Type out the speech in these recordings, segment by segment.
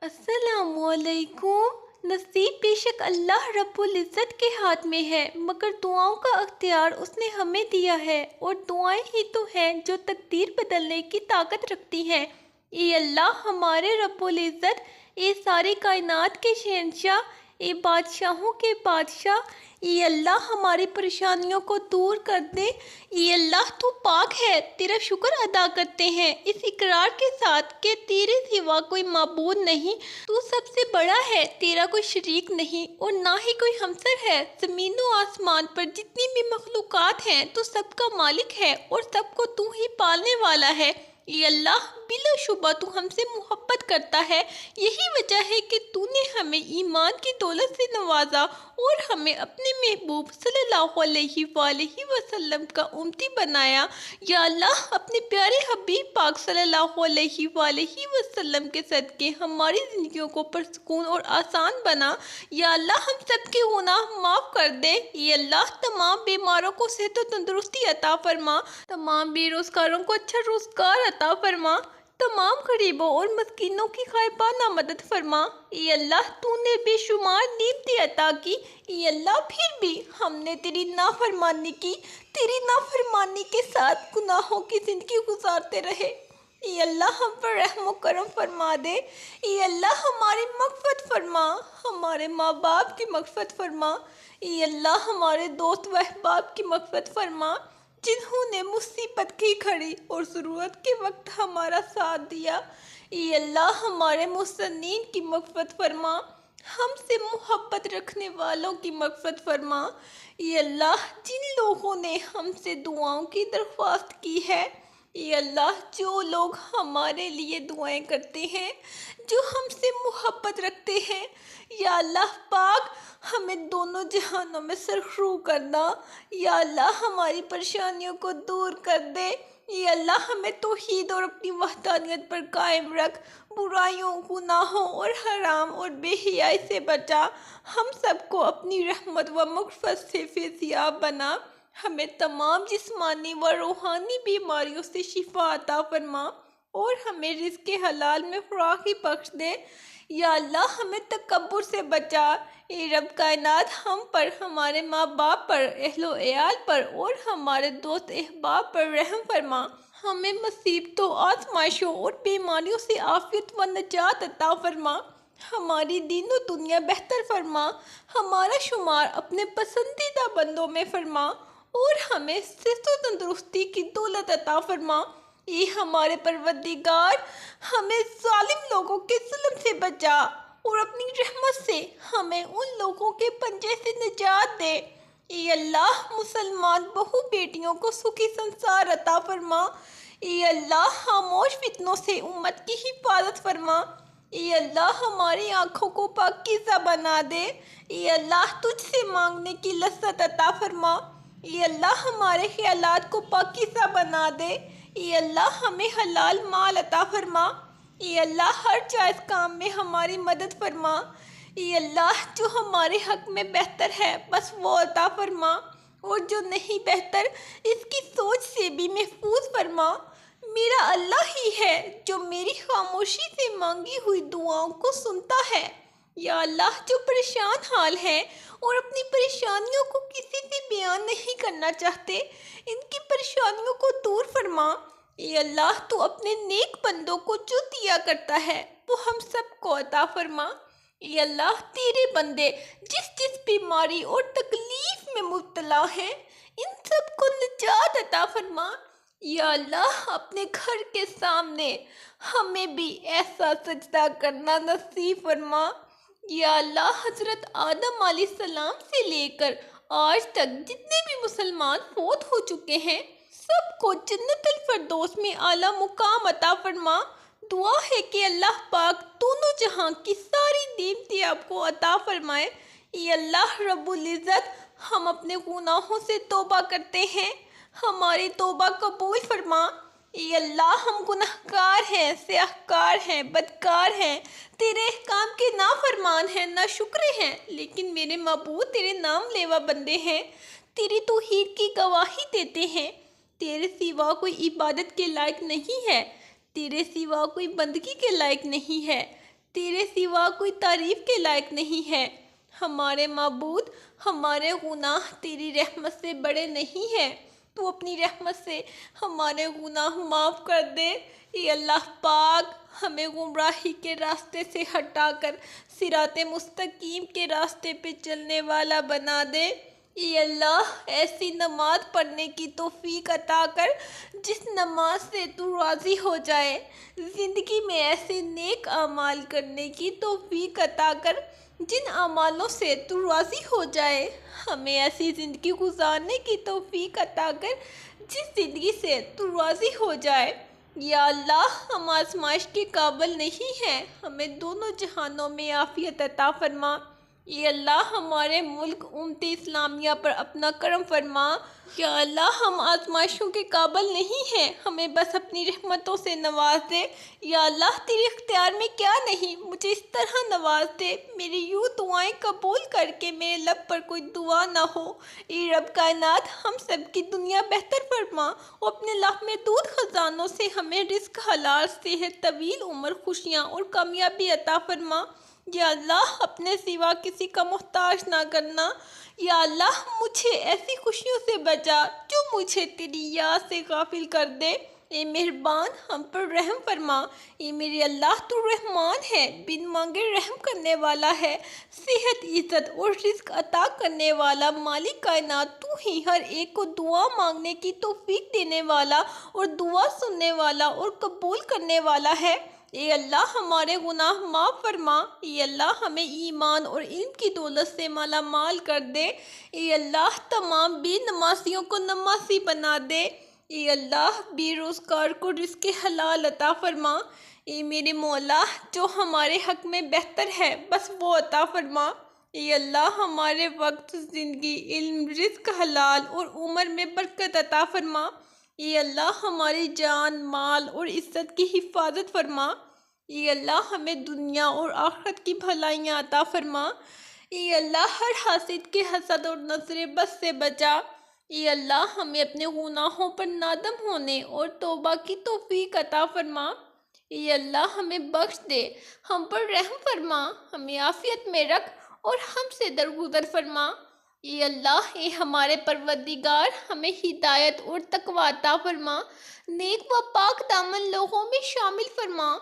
السلام علیکم۔ نصیب بے شک اللہ رب العزت کے ہاتھ میں ہے، مگر دعاؤں کا اختیار اس نے ہمیں دیا ہے، اور دعائیں ہی تو ہیں جو تقدیر بدلنے کی طاقت رکھتی ہیں۔ اے اللہ ہمارے رب العزت، اے ساری کائنات کے شہنشاہ، اے بادشاہوں کے بادشاہ، اے اللہ ہماری پریشانیوں کو دور کر دے۔ اے اللہ تو پاک ہے، تیرا شکر ادا کرتے ہیں اس اقرار کے ساتھ کہ تیرے سوا کوئی معبود نہیں، تو سب سے بڑا ہے، تیرا کوئی شریک نہیں اور نہ ہی کوئی ہمسر ہے۔ زمین و آسمان پر جتنی بھی مخلوقات ہیں تو سب کا مالک ہے اور سب کو تو ہی پالنے والا ہے۔ اے اللہ بلا شبہ تو ہم سے محبت کرتا ہے، یہی وجہ ہے کہ تو نے ہمیں ایمان کی دولت سے نوازا اور ہمیں اپنے محبوب صلی اللہ علیہ وآلہ وسلم کا امتی بنایا۔ یا اللہ اپنے پیارے حبیب پاک صلی اللہ علیہ وآلہ وسلم کے صدقے ہماری زندگیوں کو پرسکون اور آسان بنا۔ یا اللہ ہم سب کے گناہ معاف کر دے۔ یا اللہ تمام بیماروں کو صحت و تندرستی عطا فرما، تمام بے روزگاروں کو اچھا روزگار عطا فرما، تمام غریبوں اور مسکینوں کی غائبانہ مدد فرما۔ اے اللہ تو نے بے شمار نعمتیں عطا کی، اے اللہ پھر بھی ہم نے تیری نافرمانی کی، تیری نافرمانی کے ساتھ گناہوں کی زندگی گزارتے رہے۔ اے اللہ ہم پر رحم و کرم فرما دے۔ اے اللہ ہماری مغفرت فرما، ہمارے ماں باپ کی مغفرت فرما۔ اے اللہ ہمارے دوست و احباب کی مغفرت فرما، جنہوں نے مصیبت کی گھڑی اور ضرورت کے وقت ہمارا ساتھ دیا۔ اے اللہ ہمارے محسنین کی مغفرت فرما، ہم سے محبت رکھنے والوں کی مغفرت فرما۔ اے اللہ جن لوگوں نے ہم سے دعاؤں کی درخواست کی ہے، اے اللہ جو لوگ ہمارے لیے دعائیں کرتے ہیں، جو ہم سے محبت رکھتے ہیں، یا اللہ پاک ہمیں دونوں جہانوں میں سرخرو کرنا۔ یا اللہ ہماری پریشانیوں کو دور کر دے۔ یا اللہ ہمیں توحید اور اپنی وحدانیت پر قائم رکھ، برائیوں، گناہوں اور حرام اور بے حیائی سے بچا، ہم سب کو اپنی رحمت و مغفرت سے فیضیاب بنا، ہمیں تمام جسمانی و روحانی بیماریوں سے شفا عطا فرما اور ہمیں رزق حلال میں فراخی بخش دے۔ یا اللہ ہمیں تکبر سے بچا۔ اے رب کائنات ہم پر، ہمارے ماں باپ پر، اہل و عیال پر اور ہمارے دوست احباب پر رحم فرما، ہمیں مصیبتوں، آزمائشوں اور بیماریوں سے عافیت و نجات عطا فرما، ہماری دین و دنیا بہتر فرما، ہمارا شمار اپنے پسندیدہ بندوں میں فرما اور ہمیں صحت و تندرستی کی دولت عطا فرما۔ اے ہمارے پروردگار ہمیں ظالم لوگوں کے ظلم سے بچا اور اپنی رحمت سے ہمیں ان لوگوں کے پنجے سے نجات دے۔ اے اللہ مسلمان بہو بیٹیوں کو سکھی سنسار عطا فرما۔ اے اللہ خاموش فتنوں سے امت کی حفاظت فرما۔ اے اللہ ہماری آنکھوں کو پاکیزہ بنا دے۔ اے اللہ تجھ سے مانگنے کی لذت عطا فرما۔ اے اللہ ہمارے خیالات کو پاکیزہ بنا دے۔ اے اللہ ہمیں حلال مال عطا فرما۔ اے اللہ ہر جائز کام میں ہماری مدد فرما۔ اے اللہ جو ہمارے حق میں بہتر ہے بس وہ عطا فرما، اور جو نہیں بہتر اس کی سوچ سے بھی محفوظ فرما۔ میرا اللہ ہی ہے جو میری خاموشی سے مانگی ہوئی دعاؤں کو سنتا ہے۔ یا اللہ جو پریشان حال ہیں اور اپنی پریشانیوں کو کسی سے بیان نہیں کرنا چاہتے، ان کی پریشانیوں کو دور فرما۔ اے اللہ تو اپنے نیک بندوں کو جو دیا کرتا ہے وہ ہم سب کو عطا فرما۔ اے اللہ تیرے بندے جس جس بیماری اور تکلیف میں مبتلا ہیں، ان سب کو نجات عطا فرما۔ یا اللہ اپنے گھر کے سامنے ہمیں بھی ایسا سجدہ کرنا نصیب فرما۔ یا اللہ حضرت آدم علیہ السلام سے لے کر آج تک جتنے بھی مسلمان فوت ہو چکے ہیں، سب کو جنت الفردوس میں اعلیٰ مقام عطا فرما۔ دعا ہے کہ اللہ پاک دونوں جہاں کی ساری نعمتیں آپ کو عطا فرمائے۔ اے اللہ رب العزت ہم اپنے گناہوں سے توبہ کرتے ہیں، ہماری توبہ قبول فرما۔ اے اللہ ہم گناہگار ہیں، سیاہکار ہیں، بدکار ہیں، تیرے احکام کے نافرمان ہیں، ناشکرے ہیں، لیکن میرے معبود تیرے نام لیوا بندے ہیں، تیری توحید کی گواہی دیتے ہیں۔ تیرے سوا کوئی عبادت کے لائق نہیں ہے، تیرے سوا کوئی بندگی کے لائق نہیں ہے، تیرے سوا کوئی تعریف کے لائق نہیں ہے۔ ہمارے معبود، ہمارے گناہ تیری رحمت سے بڑے نہیں ہیں، تو اپنی رحمت سے ہمارے گناہ معاف کر دے۔ اے اللہ پاک، ہمیں گمراہی کے راستے سے ہٹا کر صراط مستقیم کے راستے پہ چلنے والا بنا دے۔ اے اللہ، ایسی نماز پڑھنے کی توفیق عطا کر جس نماز سے تو راضی ہو جائے، زندگی میں ایسے نیک اعمال کرنے کی توفیق عطا کر جن اعمالوں سے تو راضی ہو جائے، ہمیں ایسی زندگی گزارنے کی توفیق عطا کر جس زندگی سے تو راضی ہو جائے۔ یا اللہ، ہم آزمائش کے قابل نہیں ہیں، ہمیں دونوں جہانوں میں عافیت عطا فرما۔ اے اللہ، ہمارے ملک امت اسلامیہ پر اپنا کرم فرما۔ یا اللہ، ہم آزمائشوں کے قابل نہیں ہیں، ہمیں بس اپنی رحمتوں سے نواز دے۔ یا اللہ، تیرے اختیار میں کیا نہیں، مجھے اس طرح نواز دے میری یوں دعائیں قبول کر کے میرے لب پر کوئی دعا نہ ہو۔ اے رب کائنات، ہم سب کی دنیا بہتر فرما اور اپنے لامحدود خزانوں سے ہمیں رزق حلال، صحت طویل عمر، خوشیاں اور کامیابی عطا فرما۔ یا اللہ، اپنے سوا کسی کا محتاج نہ کرنا۔ یا اللہ، مجھے ایسی خوشیوں سے بچا جو مجھے تیری یاد سے غافل کر دے۔ اے مہربان، ہم پر رحم فرما۔ اے میرے اللہ، تو رحمان ہے، بن مانگے رحم کرنے والا ہے، صحت، عزت اور رزق عطا کرنے والا، مالک کائنات تو ہی ہر ایک کو دعا مانگنے کی توفیق دینے والا اور دعا سننے والا اور قبول کرنے والا ہے۔ اے اللہ، ہمارے گناہ معاف فرما۔ اے اللہ، ہمیں ایمان اور علم کی دولت سے مالا مال کر دے۔ اے اللہ، تمام بے نمازیوں کو نمازی بنا دے۔ اے اللہ، بے روزگار کو رزق حلال عطا فرما۔ اے میرے مولا، جو ہمارے حق میں بہتر ہے بس وہ عطا فرما۔ اے اللہ، ہمارے وقت، زندگی، علم، رزق حلال اور عمر میں برکت عطا فرما۔ اے اللہ، ہماری جان، مال اور عزت کی حفاظت فرما۔ اے اللہ، ہمیں دنیا اور آخرت کی بھلائیاں عطا فرما۔ اے اللہ، ہر حاسد کے حسد اور نظر بد سے بچا۔ اے اللہ، ہمیں اپنے گناہوں پر نادم ہونے اور توبہ کی توفیق عطا فرما۔ اے اللہ، ہمیں بخش دے، ہم پر رحم فرما، ہمیں عافیت میں رکھ اور ہم سے درگزر فرما۔ اے اللہ، اے ہمارے پروردگار، ہمیں ہدایت اور تقوی عطا فرما، نیک و پاک دامن لوگوں میں شامل فرما،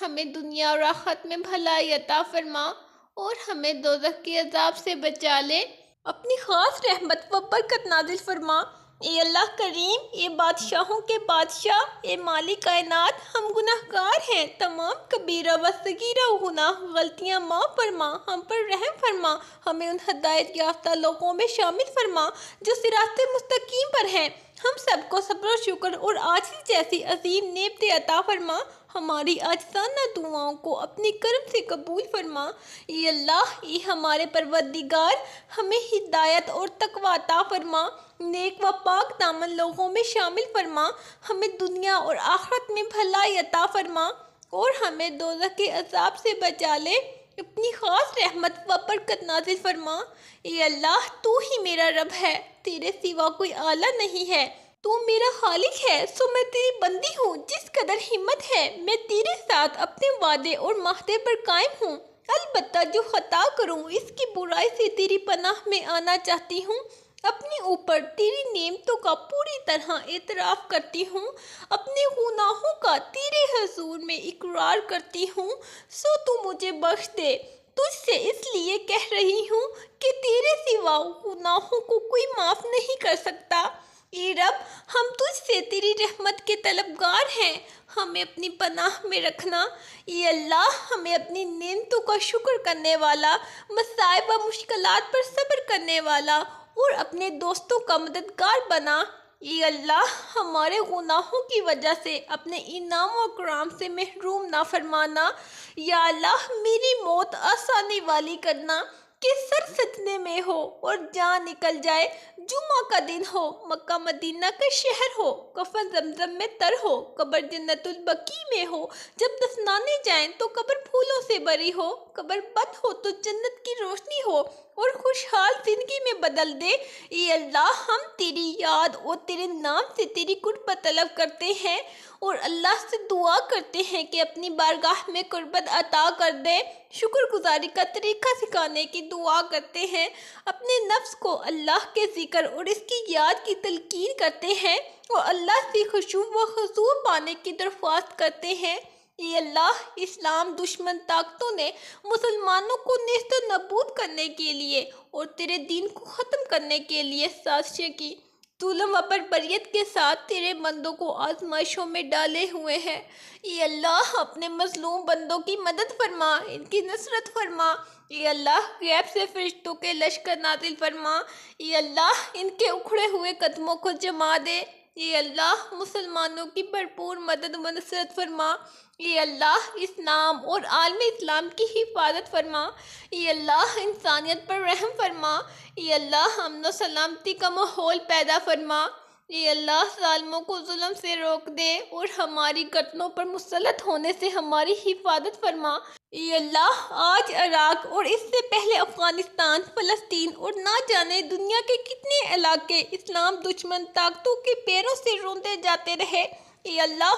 ہمیں دنیا اور آخرت میں بھلائی عطا فرما اور ہمیں دوزخ کے عذاب سے بچا لے، اپنی خاص رحمت و برکت نازل فرما۔ اے اللہ کریم، اے بادشاہوں کے بادشاہ، اے مالک کائنات، ہم گناہ گار ہیں، تمام کبیرہ و صغیرہ گناہ غلطیاں معاف فرما، ہم پر رحم فرما، ہمیں ان ہدایت یافتہ لوگوں میں شامل فرما جو صراط مستقیم پر ہیں، ہم سب کو صبر و شکر اور عاجزی جیسی عظیم نعمتیں عطا فرما، ہماری عاجزانہ دعاؤں کو اپنی کرم سے قبول فرما۔ اے اللہ، اے ہمارے پروردگار، ہمیں ہدایت اور تقوی عطا فرما، نیک و پاک دامن لوگوں میں شامل فرما، ہمیں دنیا اور آخرت میں بھلائی عطا فرما اور ہمیں دوزخ کے عذاب سے بچا لے، اپنی خاص رحمت و برکت نازل فرما۔ اے اللہ، تو ہی میرا رب ہے، تیرے سوا کوئی اعلیٰ نہیں ہے، تو میرا خالق ہے، سو میں تیری بندی ہوں، جس قدر ہمت ہے میں تیرے ساتھ اپنے وعدے اور معاہدے پر قائم ہوں، البتہ جو خطا کروں اس کی برائی سے تیری پناہ میں آنا چاہتی ہوں، اپنے اوپر تیری نعمتوں کا پوری طرح اعتراف کرتی ہوں، اپنے گناہوں کا تیرے حضور میں اقرار کرتی ہوں، سو تو مجھے بخش دے، تجھ سے اس لیے کہہ رہی ہوں کہ تیرے سوا گناہوں کو کوئی معاف نہیں کر سکتا۔ اے رب، ہم تجھ سے تیری رحمت کے طلبگار ہیں، ہمیں اپنی پناہ میں رکھنا۔ اے اللہ، ہمیں اپنی نعمتوں کا شکر کرنے والا، مصائب و مشکلات پر صبر کرنے والا اور اپنے دوستوں کا مددگار بنا۔ اے اللہ، ہمارے گناہوں کی وجہ سے اپنے انعام و اکرام سے محروم نہ فرمانا۔ یا اللہ، میری موت آسانی والی کرنا کہ سر سجدے میں ہو اور جان نکل جائے، جمعہ کا دن ہو، مکہ مدینہ کا شہر ہو، کفن زمزم میں تر ہو، قبر جنت البقیع میں ہو، جب دفنانے جائیں تو قبر پھولوں سے بری ہو، قبر بند ہو تو جنت کی روشنی ہو اور خوشحال زندگی میں بدل دے۔ اے اللہ، ہم تیری یاد اور تیرے نام سے تیری قربت طلب کرتے ہیں اور اللہ سے دعا کرتے ہیں کہ اپنی بارگاہ میں قربت عطا کر دے۔ شکر گزاری کا طریقہ سکھانے کی دعا کرتے ہیں۔ اپنے نفس کو اللہ کے ذکر اور اس کی یاد کی تلقین کرتے ہیں اور اللہ سے خشوع و خضوع پانے کی درخواست کرتے ہیں۔ اے اللہ، اسلام دشمن طاقتوں نے مسلمانوں کو نیست و نابود کرنے کے لیے اور تیرے دین کو ختم کرنے کے لیے سازشیں کی۔ ظلم و بربریت کے ساتھ تیرے بندوں کو آزمائشوں میں ڈالے ہوئے ہیں۔ اے اللہ، اپنے مظلوم بندوں کی مدد فرما، ان کی نصرت فرما۔ اے اللہ، غیب سے فرشتوں کے لشکر نازل فرما۔ اے اللہ، ان کے اکھڑے ہوئے قدموں کو جما دے۔ اے اللہ، مسلمانوں کی بھرپور مدد و نصرت فرما۔ اے اللہ، اسلام اور عالم اسلام کی حفاظت فرما۔ اے اللہ، انسانیت پر رحم فرما۔ اے اللہ، امن و سلامتی کا ماحول پیدا فرما۔ اے اللہ، ظالموں کو ظلم سے روک دے اور ہماری گردنوں پر مسلط ہونے سے ہماری حفاظت فرما۔ اے اللہ، آج عراق اور اس سے پہلے افغانستان، فلسطین اور نہ جانے دنیا کے کتنے علاقے اسلام دشمن طاقتوں کے پیروں سے روندے جاتے رہے۔ اے اللہ،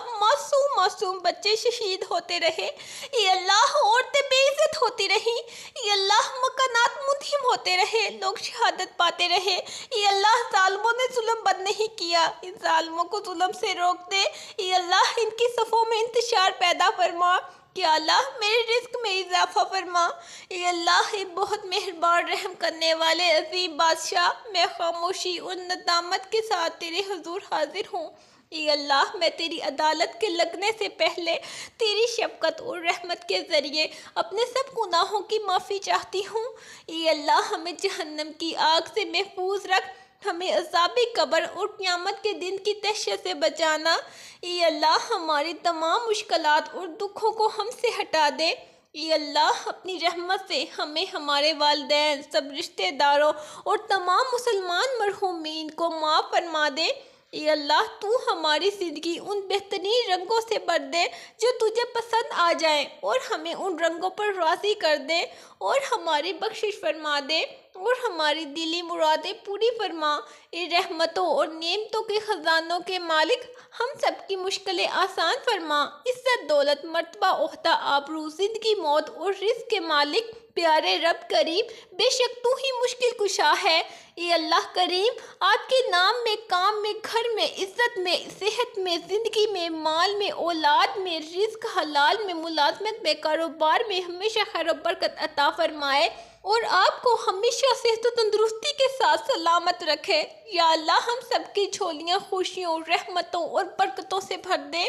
معصوم بچے شہید ہوتے رہے۔ اے اللہ، عورتیں بے عزت ہوتی رہیں۔ اے اللہ، مکانات منہدم ہوتے رہے، لوگ شہادت پاتے رہے۔ اے اللہ، ظالموں نے ظلم بند نہیں کیا، ان ظالموں کو ظلم سے روک دے۔ اے اللہ، ان کی صفوں میں انتشار پیدا فرما۔ یا اللہ، میرے رزق میں اضافہ فرما۔ اے اللہ، اے بہت مہربان رحم کرنے والے عظیم بادشاہ، میں خاموشی اور ندامت کے ساتھ تیرے حضور حاضر ہوں۔ اے اللہ، میں تیری عدالت کے لگنے سے پہلے تیری شفقت اور رحمت کے ذریعے اپنے سب گناہوں کی معافی چاہتی ہوں۔ اے اللہ، ہمیں جہنم کی آگ سے محفوظ رکھ، ہمیں عذاب قبر اور قیامت کے دن کی دہشت سے بچانا۔ اے اللہ، ہماری تمام مشکلات اور دکھوں کو ہم سے ہٹا دے۔ اے اللہ، اپنی رحمت سے ہمیں، ہمارے والدین، سب رشتہ داروں اور تمام مسلمان مرحومین کو معاف فرما دے۔ اے اللہ، تو ہماری زندگی ان بہترین رنگوں سے بھر دے جو تجھے پسند آ جائیں اور ہمیں ان رنگوں پر راضی کر دے اور ہماری بخشش فرما دے اور ہماری دلی مرادیں پوری فرما۔ اے رحمتوں اور نعمتوں کے خزانوں کے مالک، ہم سب کی مشکلیں آسان فرما۔ عزت، دولت، مرتبہ، عہدہ، آبرو، زندگی، موت اور رزق کے مالک پیارے رب کریم، بے شک تو ہی مشکل کشا ہے۔ اے اللہ کریم، آپ کے نام میں، کام میں، گھر میں، عزت میں، صحت میں، زندگی میں، مال میں، اولاد میں، رزق حلال میں، ملازمت میں، کاروبار میں ہمیشہ خیر و برکت عطا فرمائے اور آپ کو ہمیشہ صحت و تندرستی کے ساتھ سلامت رکھے۔ یا اللہ، ہم سب کی جھولیاں خوشیوں، رحمتوں اور برکتوں سے بھر دے۔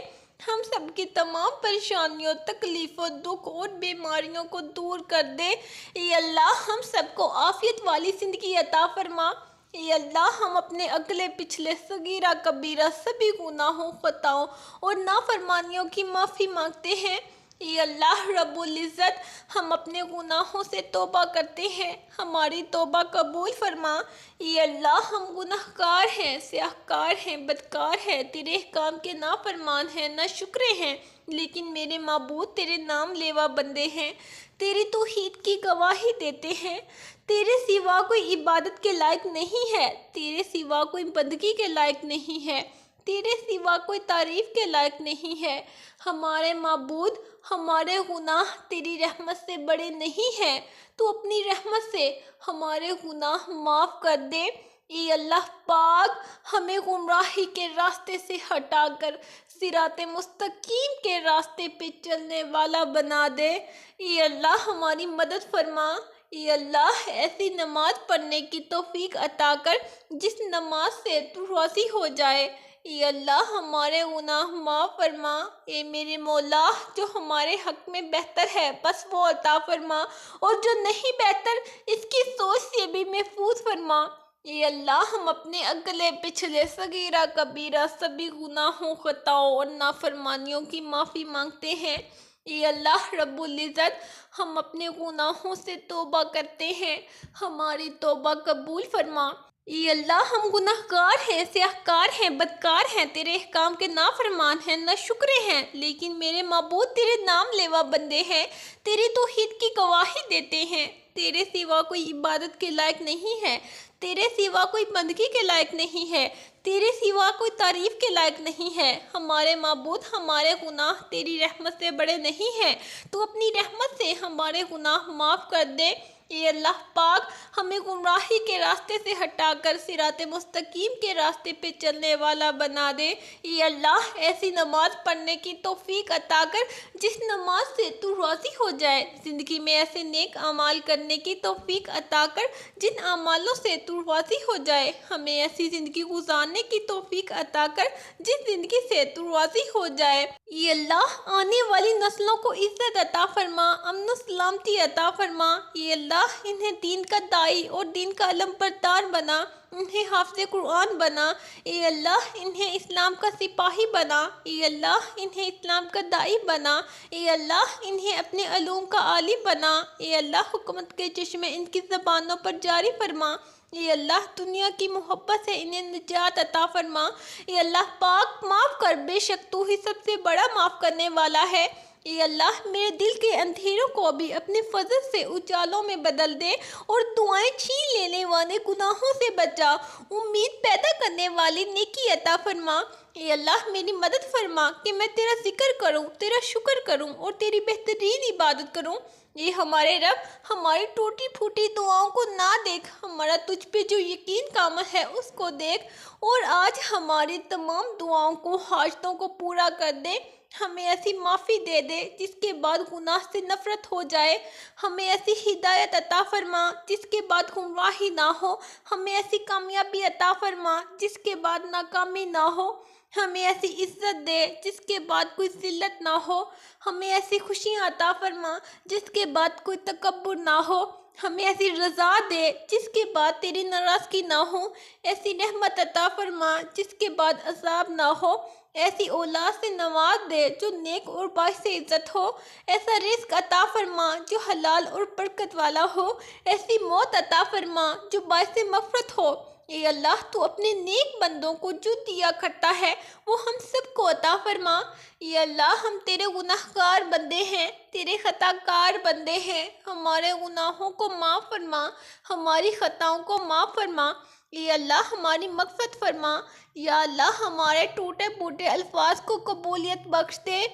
ہم سب کی تمام پریشانیوں، تکلیفوں، دکھ اور بیماریوں کو دور کر دے۔ اے اللہ، ہم سب کو عافیت والی زندگی عطا فرما۔ اے اللہ، ہم اپنے اگلے پچھلے صغیرہ کبیرہ سبھی گناہوں، خطاؤں اور نافرمانیوں کی معافی مانگتے ہیں۔ اے اللہ رب العزت، ہم اپنے گناہوں سے توبہ کرتے ہیں، ہماری توبہ قبول فرما۔ اے اللہ، ہم گناہ گار ہیں، سیاہ کار ہیں، بدکار ہیں، تیرے احکام کے نافرمان ہیں، ناشکرے ہیں، لیکن میرے معبود تیرے نام لیوا بندے ہیں، تیری توحید کی گواہی دیتے ہیں۔ تیرے سوا کوئی عبادت کے لائق نہیں ہے، تیرے سوا کوئی بندگی کے لائق نہیں ہے، تیرے سوا کوئی تعریف کے لائق نہیں ہے۔ ہمارے معبود، ہمارے گناہ تیری رحمت سے بڑے نہیں ہیں، تو اپنی رحمت سے ہمارے گناہ معاف کر دے۔ اے اللہ پاک، ہمیں گمراہی کے راستے سے ہٹا کر صراط مستقیم کے راستے پہ چلنے والا بنا دے۔ اے اللہ، ہماری مدد فرما۔ اے اللہ، ایسی نماز پڑھنے کی توفیق عطا کر جس نماز سے تو راضی ہو جائے۔ اے اللہ، ہمارے گناہ معاف فرما۔ اے میرے مولا، جو ہمارے حق میں بہتر ہے بس وہ عطا فرما، اور جو نہیں بہتر اس کی سوچ سے بھی محفوظ فرما۔ اے اللہ، ہم اپنے اگلے پچھلے صغیرہ کبیرہ سبھی گناہوں، خطاؤں اور نافرمانیوں کی معافی مانگتے ہیں۔ اے اللہ رب العزت، ہم اپنے گناہوں سے توبہ کرتے ہیں، ہماری توبہ قبول فرما۔ اے اللہ، ہم گناہ گار ہیں، سیاہ کار ہیں، بدکار ہیں، تیرے احکام کے نافرمان ہیں، ناشکرے ہیں، لیکن میرے معبود تیرے نام لیوا بندے ہیں، تیری توحید کی گواہی دیتے ہیں۔ تیرے سوا کوئی عبادت کے لائق نہیں ہے، تیرے سوا کوئی بندگی کے لائق نہیں ہے، تیرے سوا کوئی تعریف کے لائق نہیں ہے۔ ہمارے معبود، ہمارے گناہ تیری رحمت سے بڑے نہیں ہیں۔ تو اپنی رحمت سے ہمارے گناہ معاف کر دے۔ اے اللہ پاک، ہمیں گمراہی کے راستے سے ہٹا کر صراط مستقیم کے راستے پہ چلنے والا بنا دے۔ اے اللہ، ایسی نماز پڑھنے کی توفیق عطا کر جس نماز سے تو راضی ہو جائے۔ زندگی میں ایسے نیک اعمال کرنے کی توفیق عطا کر جن اعمالوں سے تو راضی ہو جائے۔ ہمیں ایسی زندگی گزارنے کی توفیق عطا کر جس زندگی سے تو راضی ہو جائے۔ اے اللہ، آنے والی نسلوں کو عزت عطا فرما، امن و سلامتی عطا فرما۔ اے اللہ، انہیں دین کا داعی اور دین کا علم بردار بنا، انہیں حافظ قرآن بنا۔ اے اللہ، انہیں اسلام کا سپاہی بنا۔ اے اللہ، انہیں اسلام کا داعی بنا۔ اے اللہ، انہیں اپنے علوم کا عالم بنا۔ اے اللہ، حکمت کے چشمے ان کی زبانوں پر جاری فرما۔ اے اللہ، دنیا کی محبت سے انہیں نجات عطا فرما۔ اے اللہ پاک، معاف کر، بے شک تو ہی سب سے بڑا معاف کرنے والا ہے۔ اے اللہ، میرے دل کے اندھیروں کو بھی اپنے فضل سے اجالوں میں بدل دے اور دعائیں چھین لینے والے گناہوں سے بچا، امید پیدا کرنے والی نیکی عطا فرما۔ اے اللہ، میری مدد فرما کہ میں تیرا ذکر کروں، تیرا شکر کروں اور تیری بہترین عبادت کروں۔ اے ہمارے رب، ہماری ٹوٹی پھوٹی دعاؤں کو نہ دیکھ، ہمارا تجھ پہ جو یقین کامل ہے اس کو دیکھ، اور آج ہماری تمام دعاؤں کو، حاجتوں کو پورا کر دے۔ ہمیں ایسی معافی دے دے جس کے بعد گناہ سے نفرت ہو جائے۔ ہمیں ایسی ہدایت عطا فرما جس کے بعد گمراہی نہ ہو۔ ہمیں ایسی کامیابی عطا فرما جس کے بعد ناکامی نہ ہو۔ ہمیں ایسی عزت دے جس کے بعد کوئی ذلت نہ ہو۔ ہمیں ایسی خوشیاں عطا فرما جس کے بعد کوئی تکبر نہ ہو۔ ہمیں ایسی رضا دے جس کے بعد تیری ناراضگی نہ ہو۔ ایسی رحمت عطا فرما جس کے بعد عذاب نہ ہو۔ ایسی اولاد سے نواز دے جو نیک اور باعث عزت ہو۔ ایسا رزق عطا فرما جو حلال اور برکت والا ہو۔ ایسی موت عطا فرما جو باعث مغفرت ہو۔ اے اللہ، تو اپنے نیک بندوں کو جو دیا کرتا ہے وہ ہم سب کو عطا فرما۔ اے اللہ، ہم تیرے گناہ گار بندے ہیں، تیرے خطا کار بندے ہیں، ہمارے گناہوں کو معاف فرما، ہماری خطاؤں کو معاف فرما۔ اے اللہ، ہماری مغفرت فرما۔ یا اللہ، ہمارے ٹوٹے پھوٹے الفاظ کو قبولیت بخش دے۔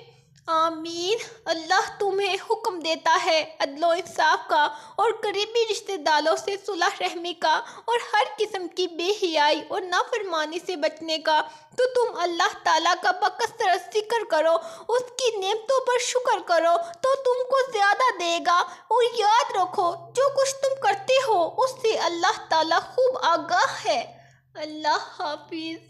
آمین۔ اللہ تمہیں حکم دیتا ہے عدل و انصاف کا اور قریبی رشتہ داروں سے صلح رحمی کا اور ہر قسم کی بے حیائی اور نافرمانی سے بچنے کا، تو تم اللہ تعالیٰ کا بکثرت ذکر کرو، اس کی نعمتوں پر شکر کرو تو تم کو زیادہ دے گا، اور یاد رکھو جو کچھ تم کرتے ہو اس سے اللہ تعالیٰ خوب آگاہ ہے۔ اللہ حافظ۔